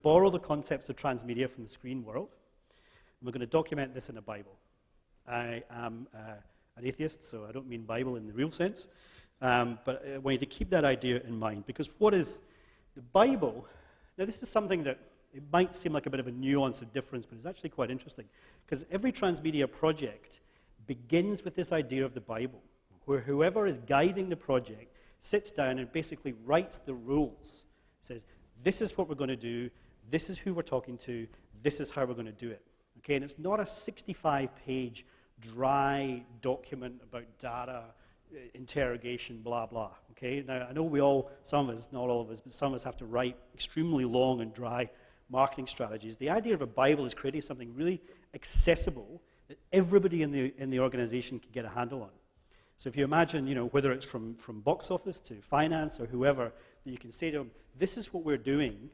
borrow the concepts of transmedia from the screen world, and we're going to document this in a Bible. I am an atheist, so I don't mean Bible in the real sense, but I want you to keep that idea in mind, because what is the Bible? Now, this is something that it might seem like a bit of a nuance of difference, but it's actually quite interesting, because every transmedia project begins with this idea of the Bible, where whoever is guiding the project sits down and basically writes the rules, says, this is what we're going to do, this is who we're talking to, this is how we're going to do it. Okay, and it's not a 65-page dry document about data, interrogation, blah, blah. Okay, now I know we all, some of us, not all of us, but some of us have to write extremely long and dry marketing strategies. The idea of a Bible is creating something really accessible that everybody in the organization can get a handle on. So if you imagine, whether it's from box office to finance or whoever, that you can say to them, this is what we're doing,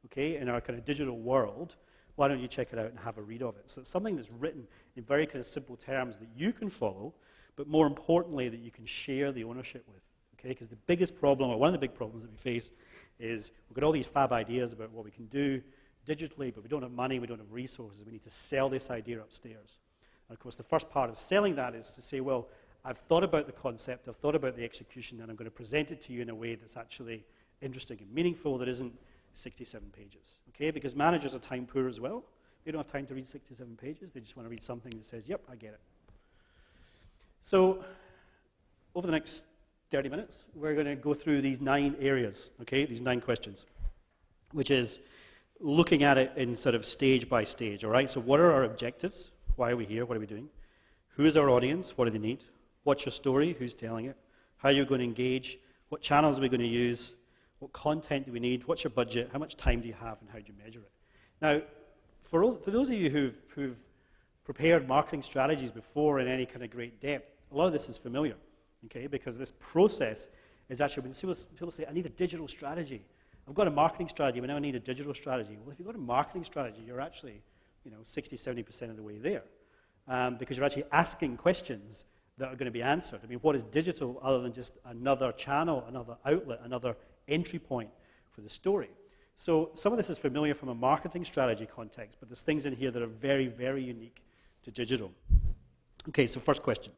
okay, in our kind of digital world. Why don't you check it out and have a read of it? So it's something that's written in very kind of simple terms that you can follow, but more importantly, that you can share the ownership with, okay? Because the biggest problem, or one of the big problems that we face, is we've got all these fab ideas about what we can do digitally, but we don't have money, we don't have resources. We need to sell this idea upstairs. And of course, the first part of selling that is to say, well, I've thought about the concept, I've thought about the execution, and I'm going to present it to you in a way that's actually interesting and meaningful, that isn't 67 pages, okay? Because managers are time poor as well. They don't have time to read 67 pages. They just want to read something that says, yep, I get it. So over the next 30 minutes, we're going to go through these 9 areas, okay? These 9 questions, which is looking at it in sort of stage by stage, all right? So what are our objectives? Why are we here? What are we doing? Who is our audience? What do they need? What's your story? Who's telling it? How are you going to engage? What channels are we going to use? What content do we need? What's your budget? How much time do you have, and how do you measure it? Now, for those of you who've prepared marketing strategies before in any kind of great depth, a lot of this is familiar, okay? Because this process is actually, when people say, I need a digital strategy. I've got a marketing strategy, but now I need a digital strategy. Well, if you've got a marketing strategy, you're actually 60, 70% of the way there, because you're actually asking questions that are going to be answered. I mean, what is digital other than just another channel, another outlet, another entry point for the story? So some of this is familiar from a marketing strategy context, but there's things in here that are very, very unique to digital. Okay, so first question.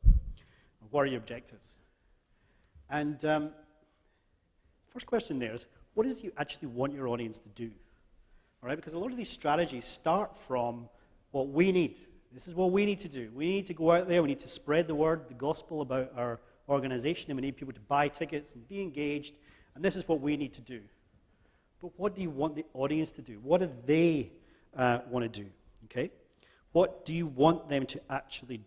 What are your objectives? And first question there is, what is it you actually want your audience to do? All right, because a lot of these strategies start from what we need. This is what we need to do. We need to go out there, we need to spread the word, the gospel about our organization, and we need people to buy tickets and be engaged, and this is what we need to do. But what do you want the audience to do? What do they want to do, okay? What do you want them to actually